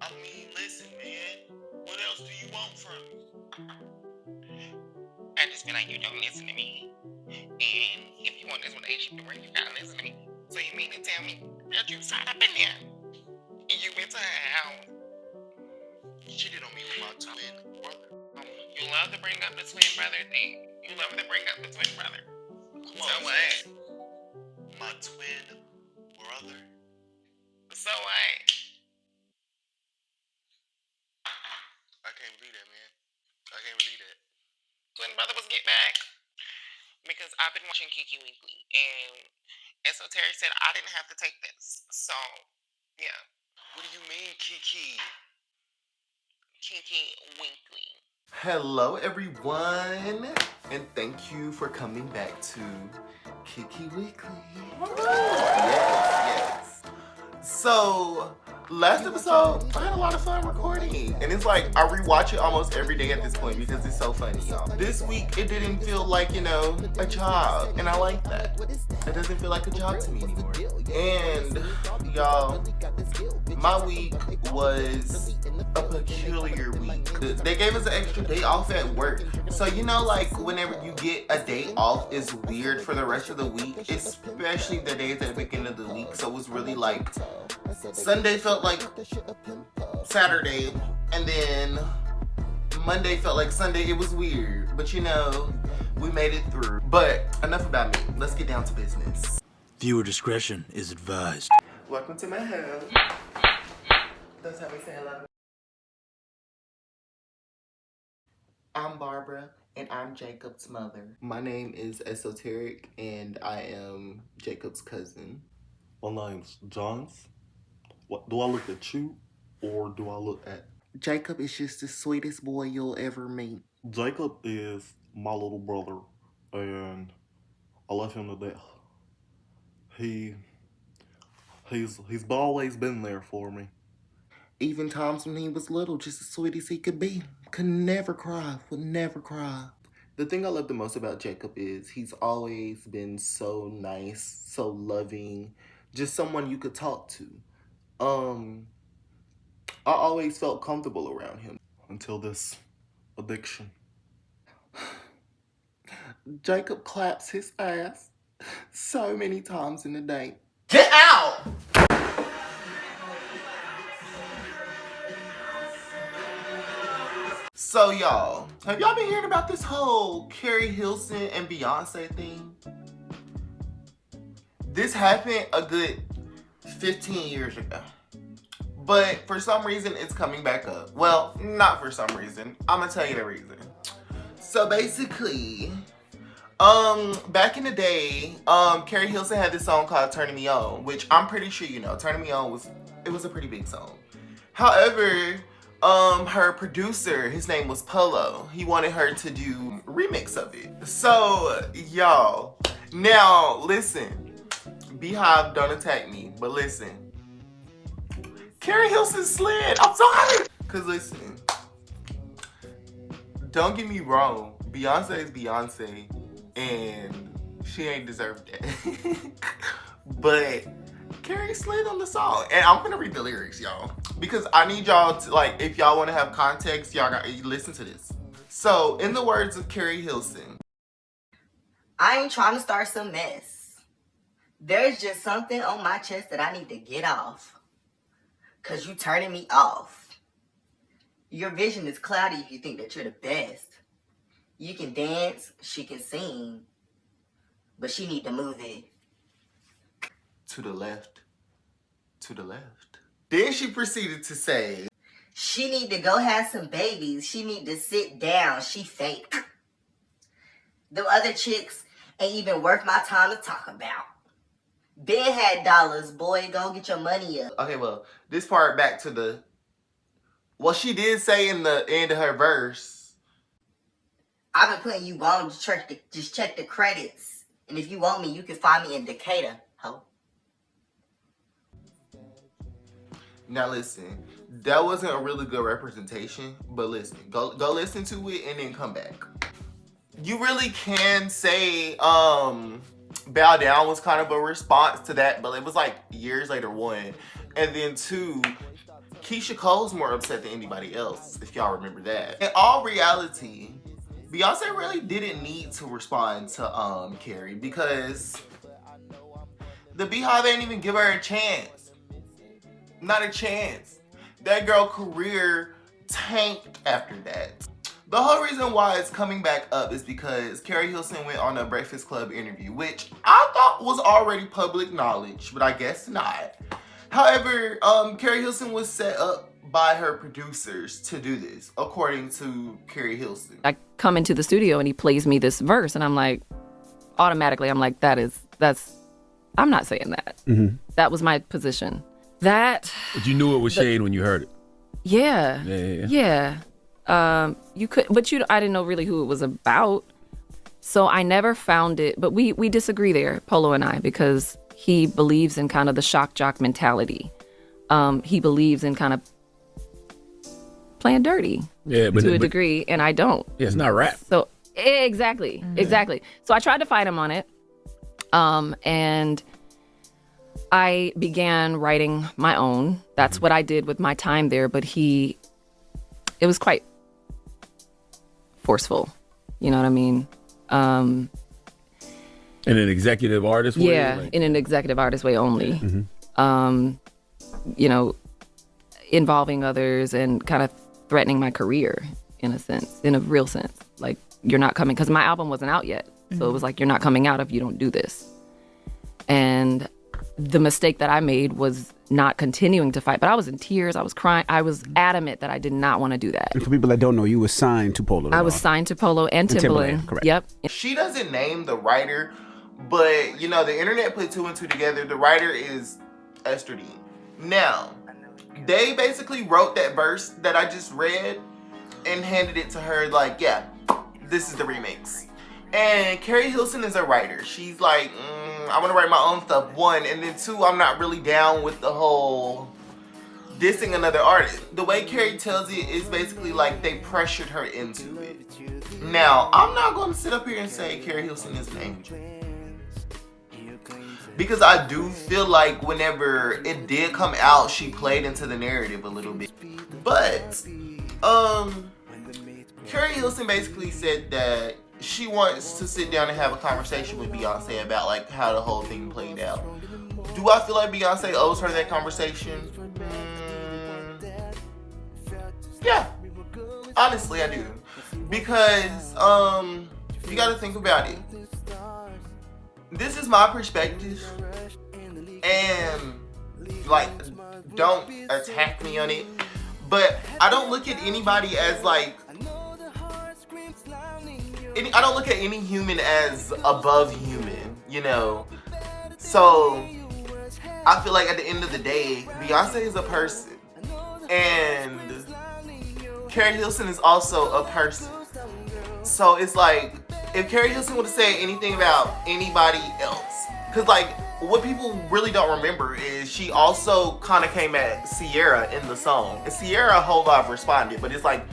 I mean, listen, man. What else do you want from me? I just feel like you don't listen to me. And if you want this relationship to work, you gotta listen to me. So you mean to tell me that you sat up in there and you went to her house? She cheated on me with my twin brother. You love to bring up the twin brother thing. You love to bring up the twin brother. So what? My twin brother. So what? I can't believe that, man. I can't believe that. Twin brother was get back. Because I've been watching Kiki weekly, and so Terry said I didn't have to take this. So, yeah. What do you mean, Kiki? Kiki weekly. Hello, everyone, and thank you for coming back to Kiki Weekly. Yes. So, last episode, I had a lot of fun recording. And it's like, I rewatch it almost every day at this point because it's so funny, y'all. This week, it didn't feel like, a job. And I like that. It doesn't feel like a job to me anymore. And, y'all, my week was a peculiar week. They gave us an extra day off at work. So, like, whenever you get a day off, it's weird for the rest of the week, especially the days at the beginning of the week. So it was really like, Sunday felt like Saturday, and then Monday felt like Sunday. It was weird, but we made it through. But enough about me. Let's get down to business. Viewer discretion is advised. Welcome to my house. That's how we say hello. I'm Barbara, and I'm Jacob's mother. My name is Esoteric, and I am Jacob's cousin. My name's Johns. What do I look at you, or do I look at Jacob is just the sweetest boy you'll ever meet. Jacob? Is my little brother, and I love him to death. He's always been there for me. Even times when he was little, just as sweet as he could be. Could never cry, would never cry. The thing I love the most about Jacob is he's always been so nice, so loving, just someone you could talk to. I always felt comfortable around him. Until this addiction. Jacob claps his ass so many times in a day. Get out! So y'all, have y'all been hearing about this whole Keri, Hilson, and Beyonce thing? This happened a good 15 years ago. But for some reason, it's coming back up. Well, not for some reason. I'm gonna tell you the reason. So basically, back in the day, Keri Hilson had this song called Turning Me On, which I'm pretty sure you know. Turning Me On was a pretty big song. However, her producer, his name was Polo. He wanted her to do a remix of it. So, y'all, now listen, Beehive, don't attack me, but listen. Keri Hilson slid. I'm sorry. Cause listen, don't get me wrong. Beyonce is Beyonce, and she ain't deserved that. But Keri slid on the song, and I'm gonna read the lyrics, y'all, because I need y'all to, like, if y'all want to have context, y'all gotta listen to this. So, in the words of Keri Hilson, I ain't trying to start some mess. There's just something on my chest that I need to get off. Cause you turning me off. Your vision is cloudy if you think that you're the best. You can dance, she can sing, but she need to move it. To the left, to the left. Then she proceeded to say, she need to go have some babies. She need to sit down. She fake. The other chicks ain't even worth my time to talk about. Ben had dollars, boy, go get your money up. Okay, well, this part back to the, well, she did say in the end of her verse, I've been putting you on, just check the credits. And if you want me, you can find me in Decatur, ho. Now listen, that wasn't a really good representation, but listen, go listen to it and then come back. You really can say, Bow Down was kind of a response to that, but it was like years later, one. And then two, Keisha Cole's more upset than anybody else, if y'all remember that. In all reality, Beyonce really didn't need to respond to Keri because the Beehive ain't even give her a chance. Not a chance. That girl career tanked after that. The whole reason why it's coming back up is because Keri Hilson went on a Breakfast Club interview, which I thought was already public knowledge, but I guess not. However, Keri Hilson was set up by her producers to do this, according to Keri Hilson. I come into the studio and he plays me this verse, and I'm like, automatically, I'm like, I'm not saying that. Mm-hmm. That was my position. But you knew it was shade when you heard it. Yeah. You could, but I didn't know really who it was about. So I never found it, but we disagree there, Polo and I, because he believes in kind of the shock jock mentality. He believes in kind of playing dirty to a degree, and I don't. Yeah, it's not rap. So exactly. So I tried to fight him on it, and I began writing my own. That's what I did with my time there, but it was quite forceful. You know what I mean? In an executive artist way? Yeah, in an executive artist way only. Mm-hmm. Involving others and kind of threatening my career in a real sense. Like, you're not coming, because my album wasn't out yet. Mm-hmm. So it was like, you're not coming out if you don't do this. And the mistake that I made was not continuing to fight. But I was in tears. I was crying. I was adamant that I did not want to do that. And for people that don't know, you were signed to Polo. I was signed to Polo and Timbaland. Correct. Yep. She doesn't name the writer, but, the internet put two and two together. The writer is S3Ep2. Now, they basically wrote that verse that I just read and handed it to her like, yeah, this is the remix. And Keri Hilson is a writer. She's like, I want to write my own stuff, one. And then two, I'm not really down with the whole dissing another artist. The way Keri tells it is basically like they pressured her into it. Now, I'm not going to sit up here and say Keri Hilson is an angel. Because I do feel like whenever it did come out, she played into the narrative a little bit. But, Keri Hilson basically said that she wants to sit down and have a conversation with Beyonce about like how the whole thing played out. Do I feel like Beyonce owes her that conversation? Yeah, honestly I do. Because you gotta think about it. This is my perspective, and like, don't attack me on it, but I don't look at anybody as like, I don't look at any human as above human, So I feel like at the end of the day, Beyonce is a person, and Keri Hilson is also a person. So it's like, if Keri Hilson would have said anything about anybody else, because like, what people really don't remember is she also kind of came at Sierra in the song, and Sierra a whole lot responded, but it's like,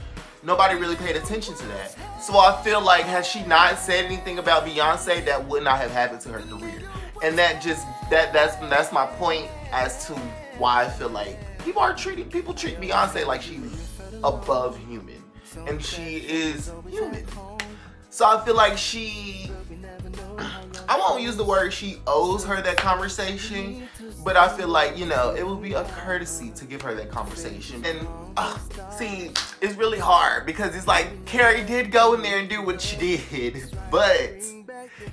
nobody really paid attention to that. So I feel like, had she not said anything about Beyonce, that would not have happened to her career. And that's my point as to why I feel like people treat Beyonce like she's above human, and she is human. So I feel like I won't use the word she owes her that conversation, but I feel like, it would be a courtesy to give her that conversation. And see, it's really hard because it's like, Keri did go in there and do what she did, but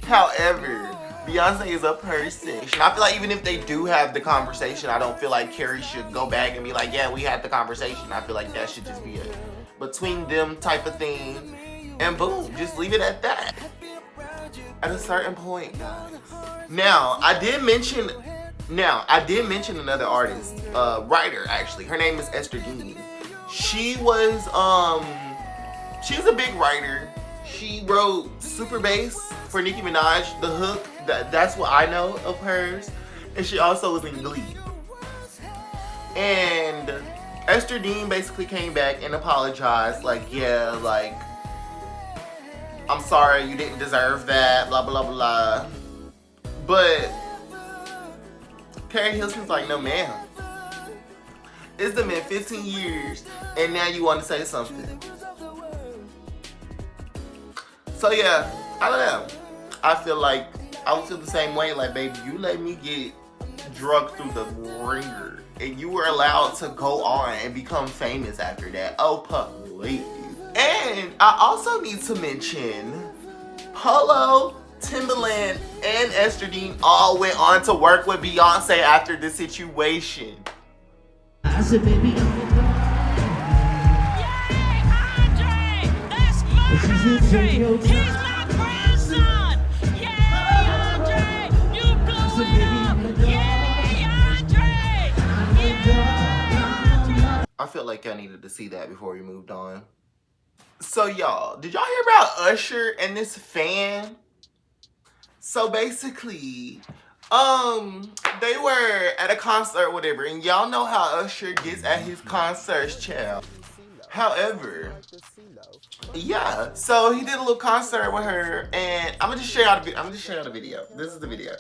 however, Beyonce is a person. I feel like even if they do have the conversation, I don't feel like Keri should go back and be like, yeah, we had the conversation. I feel like that should just be a between them type of thing. And boom, just leave it at that. At a certain point, guys. Now, I did mention another artist, writer actually. Her name is S3Ep2. She's a big writer. She wrote Super Bass for Nicki Minaj, the hook. That's what I know of hers. And she also was in Glee. And S3Ep2 basically came back and apologized, like, yeah, like, I'm sorry, you didn't deserve that, blah, blah, blah. But Keri Hilson's like, no, ma'am. It's been 15 years, and now you want to say something. So yeah, I don't know. I feel like I would feel the same way. Like, baby, you let me get drugged through the ringer, and you were allowed to go on and become famous after that. Oh, please. And I also need to mention Polo, Timbaland, and Esther Dean all went on to work with Beyonce after the situation. I said, baby, I felt like I needed to see that before we moved on. So y'all, did y'all hear about Usher and this fan? So basically, they were at a concert or whatever, and y'all know how Usher gets at his concerts, child. However, yeah, so he did a little concert with her, and I'm gonna just show y'all the video. This is the video.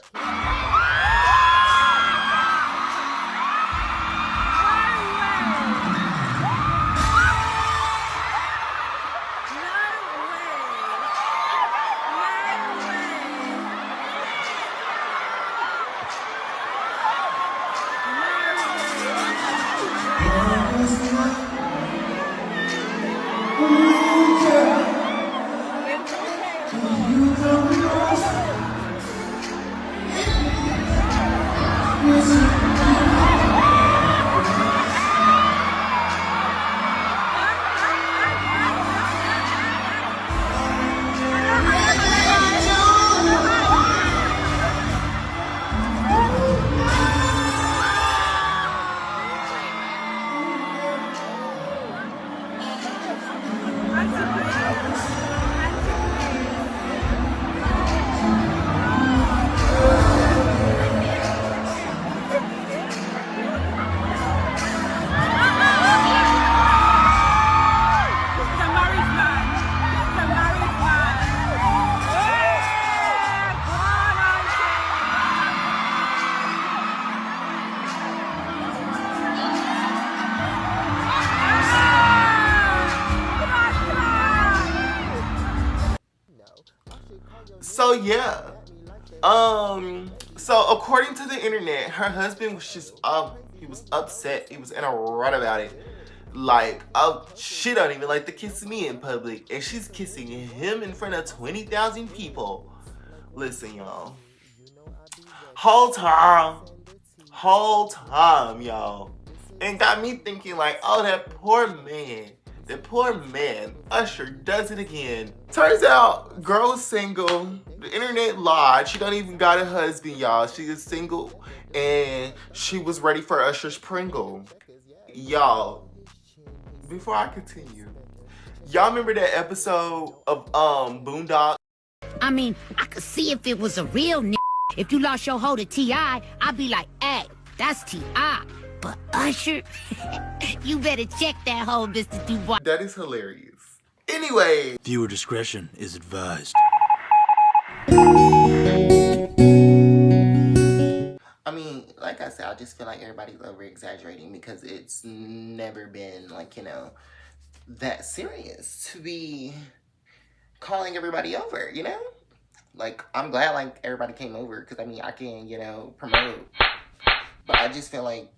So yeah, so according to the internet, her husband was just he was upset. He was in a rut about it. Like, oh, she don't even like to kiss me in public, and she's kissing him in front of 20,000 people. Listen, y'all. Whole time, y'all, and got me thinking like, oh, that poor man. Usher does it again. Turns out, girl's single. The internet lied. She don't even got a husband, y'all. She is single, and she was ready for Usher's Pringle. Y'all, before I continue, y'all remember that episode of Boondock? I mean, I could see if it was a real nigga. If you lost your hoe to T.I., I'd be like, hey, that's T.I. But Usher, you better check that hoe, Mr. Dubois. That is hilarious. Anyway. Viewer discretion is advised. I mean, like I said, I just feel like everybody's over-exaggerating because it's never been, like, you know, that serious to be calling everybody over, you know? Like, I'm glad, like, everybody came over because, I mean, I can, you know, promote. But I just feel like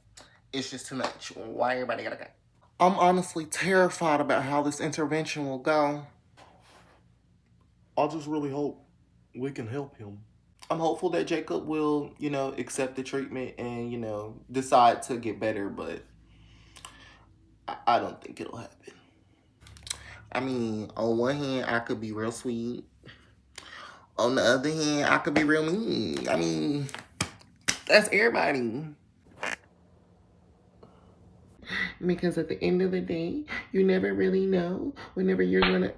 it's just too much. Why everybody gotta go? I'm honestly terrified about how this intervention will go. I just really hope we can help him. I'm hopeful that Jacob will, you know, accept the treatment and, you know, decide to get better, but I don't think it'll happen. I mean, on one hand, I could be real sweet. On the other hand, I could be real mean. I mean, that's everybody. Because at the end of the day, you never really know whenever you're gonna...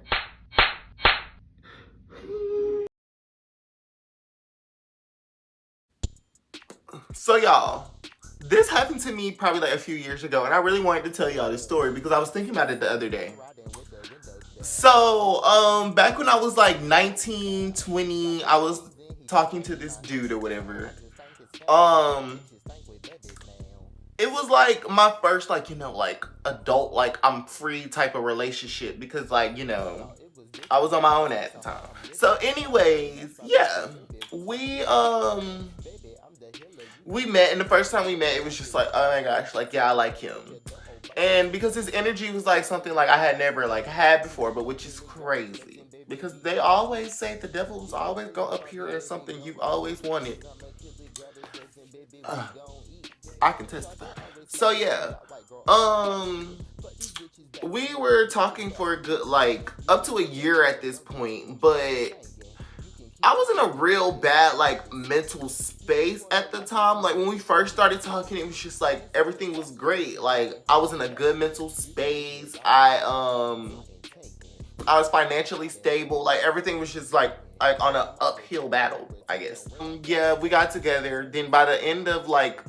So y'all, this happened to me probably like a few years ago, and I really wanted to tell y'all this story because I was thinking about it the other day. So, back when I was like 19, 20, I was talking to this dude or whatever. it was like my first, like, you know, like adult, like I'm free type of relationship because, like, you know, I was on my own at the time. So anyways, yeah, we met, and the first time we met, it was just like, oh my gosh, like, yeah, I like him. And because his energy was like something like I had never like had before, but which is crazy. Because they always say the devil was always gonna appear as something you always wanted. I can testify. So yeah, we were talking for a good, like, up to a year at this point, but I was in a real bad, like, mental space at the time. Like, when we first started talking, it was just like everything was great. Like, I was in a good mental space. I was financially stable. Like, everything was just like on an uphill battle, I guess. Yeah, we got together. Then by the end of like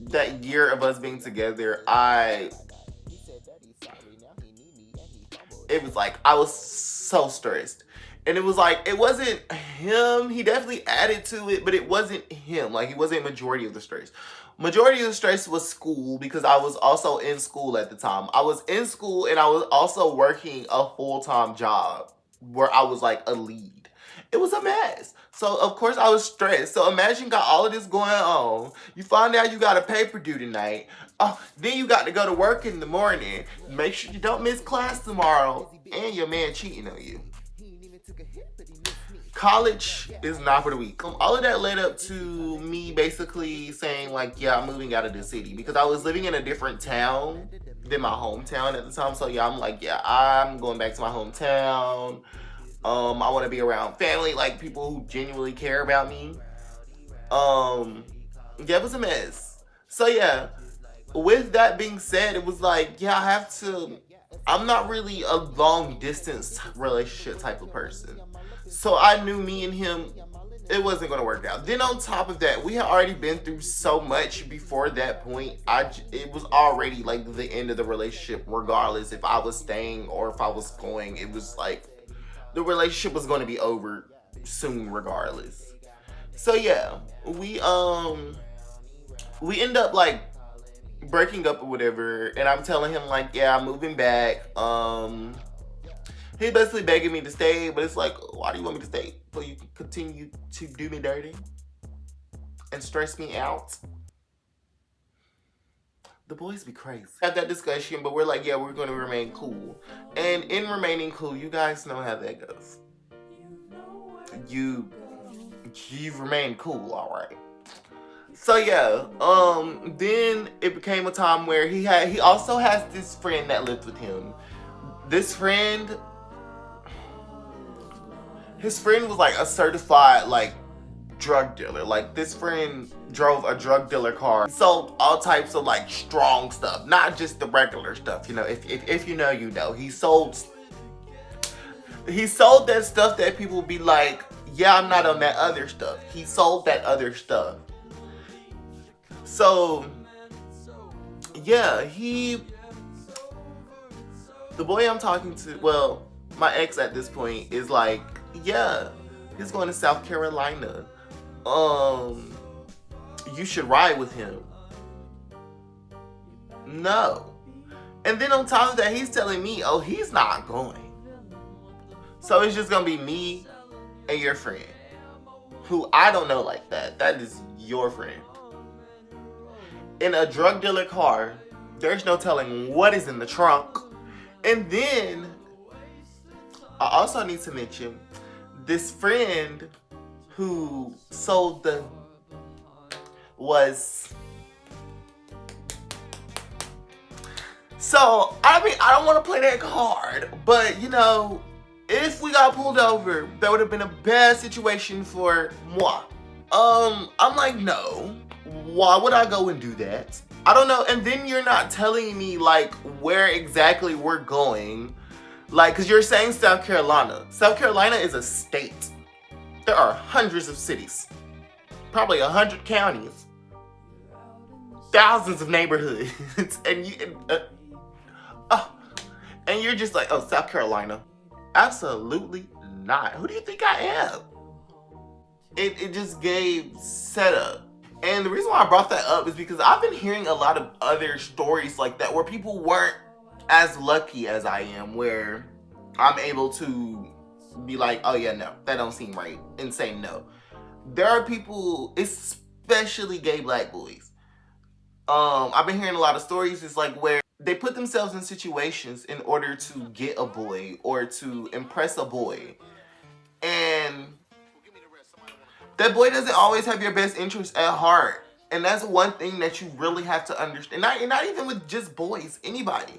that year of us being together, it was like I was so stressed. And it was like, it wasn't him. He definitely added to it, but it wasn't him. Like, he wasn't majority of the stress. Majority of the stress was school, because I was also in school at the time. I was in school and I was also working a full-time job where I was like a lead. It was a mess. So of course I was stressed. So imagine got all of this going on. You find out you got a paper due tonight. Oh, then you got to go to work in the morning. Make sure you don't miss class tomorrow. And your man cheating on you. College is not for the weak. All of that led up to me basically saying like, yeah, I'm moving out of the city, because I was living in a different town than my hometown at the time. So yeah, I'm like, yeah, I'm going back to my hometown. I want to be around family, like people who genuinely care about me. Yeah, it was a mess. So yeah, with that being said, it was like, yeah, I'm not really a long distance relationship type of person. So I knew me and him, it wasn't going to work out. Then on top of that, we had already been through so much before that point. It was already like the end of the relationship, regardless if I was staying or if I was going. It was like the relationship was going to be over soon regardless. So yeah, we end up like breaking up or whatever, and I'm telling him like, yeah, I'm moving back. He basically begging me to stay, but it's like, why do you want me to stay? So you can continue to do me dirty and stress me out? The boys be crazy. Had that discussion, but we're like, yeah, we're going to remain cool. And in remaining cool, you guys know how that goes. You've remained cool, all right. So yeah, then it became a time where he also has this friend that lived with him. This friend, his friend was like a certified like drug dealer. Like, this friend drove a drug dealer car. He sold all types of like strong stuff, not just the regular stuff. You know, if you know, you know. He sold that stuff that people be like, yeah, I'm not on that other stuff. He sold that other stuff. So yeah, the boy I'm talking to, well, my ex at this point, is like, yeah, he's going to South Carolina. You should ride with him. No. And then on top of that, he's telling me, oh, he's not going. So it's just gonna be me and your friend, who I don't know like that. That is your friend. In a drug dealer car, there's no telling what is in the trunk. And then I also need to mention this friend who sold so, I mean, I don't want to play that card, but you know, if we got pulled over, that would have been a bad situation for moi. I'm like, no, why would I go and do that? I don't know. And then you're not telling me like where exactly we're going. Like, cause you're saying South Carolina. South Carolina is a state. There are hundreds of cities, probably 100 counties, thousands of neighborhoods, and you're just like, oh, South Carolina. Absolutely not. Who do you think I am? It just gave setup. And the reason why I brought that up is because I've been hearing a lot of other stories like that where people weren't as lucky as I am, where I'm able to be like, oh yeah, no, that don't seem right, and say no. There are people, especially gay black boys. I've been hearing a lot of stories. It's like where they put themselves in situations in order to get a boy or to impress a boy. And that boy doesn't always have your best interest at heart. And that's one thing that you really have to understand. Not even with just boys, anybody.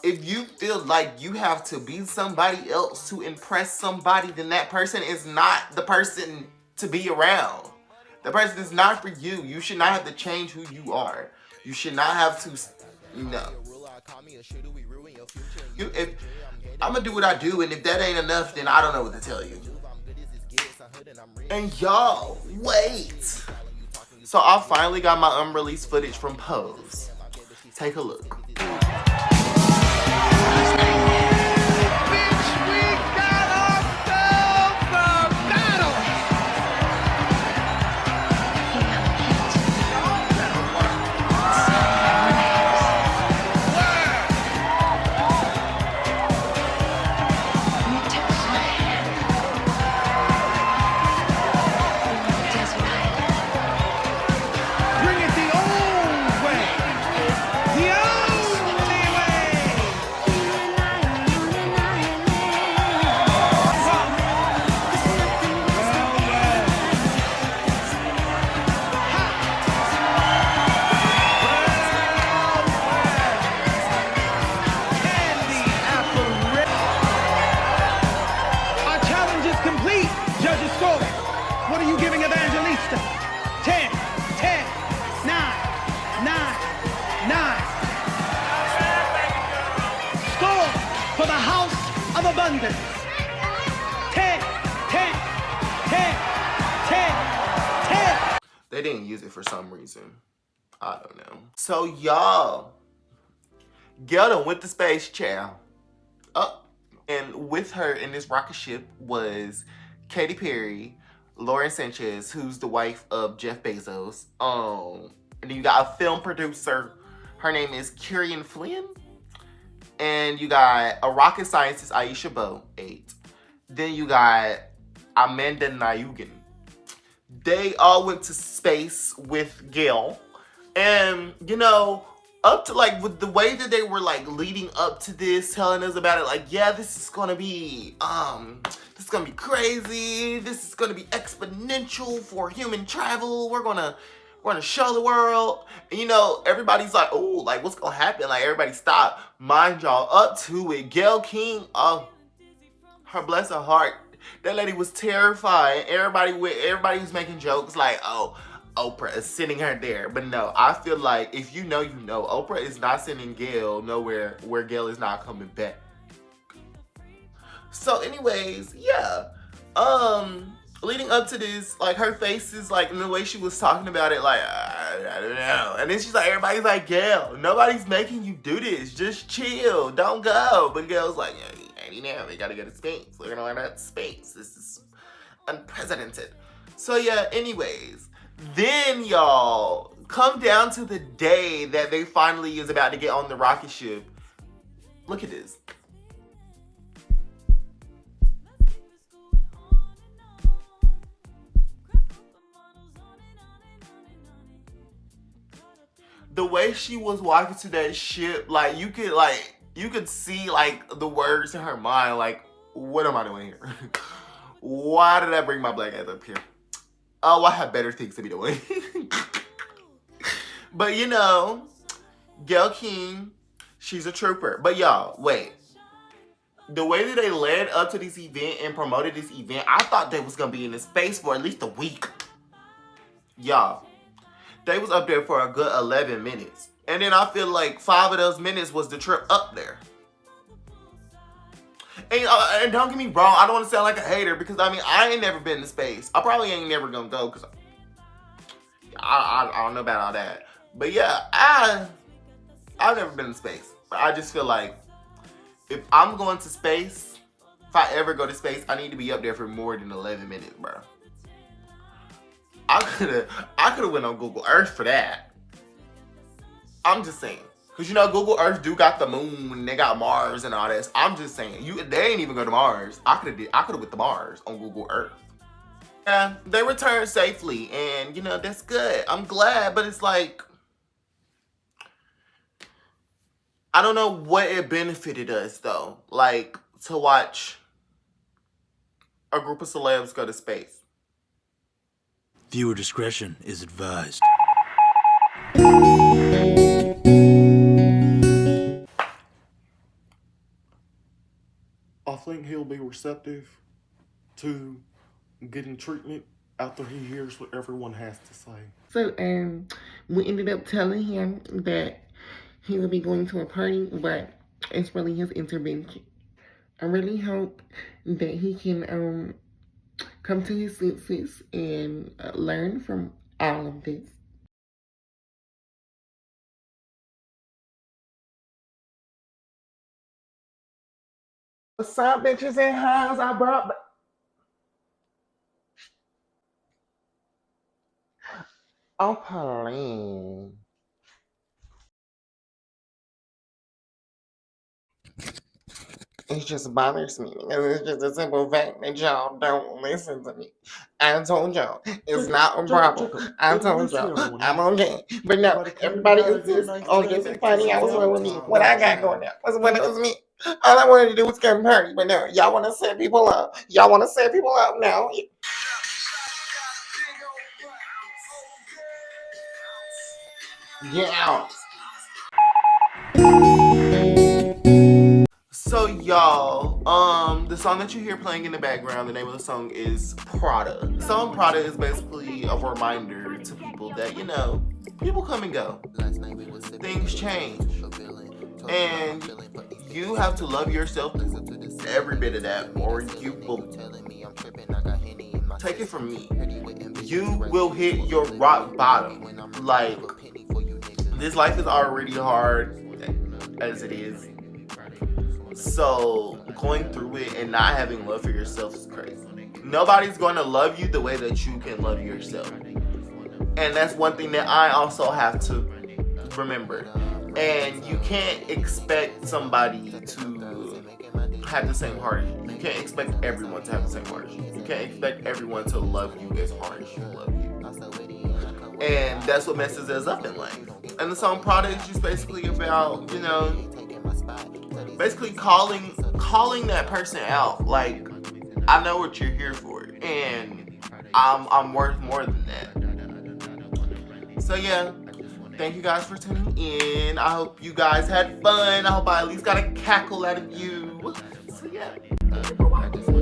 If you feel like you have to be somebody else to impress somebody, then that person is not the person to be around. The person is not for you. You should not have to change who you are. You should not have to, no. I'm gonna do what I do, and if that ain't enough, then I don't know what to tell you. And y'all, wait. So I finally got my unreleased footage from Pose. Take a look. For the house of abundance. 10, 10, 10, 10, 10. They didn't use it for some reason. I don't know. So y'all, Gayle done went to space, child. And with her in this rocket ship was Katy Perry, Lauren Sanchez, who's the wife of Jeff Bezos. And then you got a film producer. Her name is Keri Flynn. And you got a rocket scientist, Aisha Bo, 8. Then you got Amanda Nayugan. They all went to space with Gayle. And, you know, up to, like, with the way that they were, like, leading up to this, telling us about it, like, yeah, this is gonna be crazy. This is gonna be exponential for human travel. We're gonna show the world. And, you know, everybody's like, oh, like, what's gonna happen? Like, everybody stop. Mind y'all, up to it. Gayle King, her bless her heart. That lady was terrified. Everybody was making jokes like, oh, Oprah is sending her there. But no, I feel like if you know, you know. Oprah is not sending Gayle nowhere where Gayle is not coming back. So anyways, yeah. Leading up to this, like, her face is, like, in the way she was talking about it, like, I don't know. And then she's like, everybody's like, Gayle, nobody's making you do this. Just chill. Don't go. But Gayle's like, yeah, you know, we gotta go to space. We're gonna learn about space. This is unprecedented. So, yeah, anyways. Then, y'all, come down to the day that they finally is about to get on the rocket ship. Look at this. The way she was walking to that ship, like, you could see, like, the words in her mind, like, what am I doing here? Why did I bring my black ass up here? Oh, I have better things to be doing. But, you know, Gayle King, she's a trooper. But, y'all, wait. The way that they led up to this event and promoted this event, I thought they was going to be in the space for at least a week. Y'all. They was up there for a good 11 minutes. And then I feel like 5 of those minutes was the trip up there. And don't get me wrong, I don't want to sound like a hater because, I mean, I ain't never been to space. I probably ain't never going to go because I don't know about all that. But yeah, I've never been to space. But I just feel like if I'm going to space, if I ever go to space, I need to be up there for more than 11 minutes, bro. I could have went on Google Earth for that. I'm just saying. Cause you know Google Earth do got the moon and they got Mars and all this. I'm just saying, they ain't even go to Mars. I could have went to Mars on Google Earth. Yeah, they returned safely and you know, that's good. I'm glad, but it's like, I don't know what it benefited us though. Like to watch a group of celebs go to space. Viewer discretion is advised. I think he'll be receptive to getting treatment after he hears what everyone has to say. So, we ended up telling him that he will be going to a party, but it's really his intervention. I really hope that he can come to his senses and learn from all of this. What's up, bitches and hoes? I brought. Oh, please. It just bothers me because it's just a simple fact that y'all don't listen to me. I told y'all it's not a problem. I told y'all I'm okay. But no, everybody insists, oh, yes, it's funny. I was wrong with me. What I got going on was when it was me. All I wanted to do was get a party. But no, y'all want to set people up. Y'all want to set people up now. Get out. So y'all, the song that you hear playing in the background, the name of the song is Prada. The song Prada is basically a reminder to people that, you know, people come and go. Things change. And you have to love yourself every bit of that, or you will, take it from me, you will hit your rock bottom. Like, this life is already hard as it is. So going through it and not having love for yourself is crazy. Nobody's going to love you the way that you can love yourself. And that's one thing that I also have to remember. And you can't expect somebody to have the same heart as you. You can't expect everyone to have the same heart as you. You can't expect everyone to love you as hard as you love you. And that's what messes us up in life. And the song Prada is just basically about, you know, basically calling that person out. Like, I know what you're here for, and I'm worth more than that. So yeah, thank you guys for tuning in. I hope you guys had fun. I hope I at least got a cackle out of you. So yeah, thank you for watching.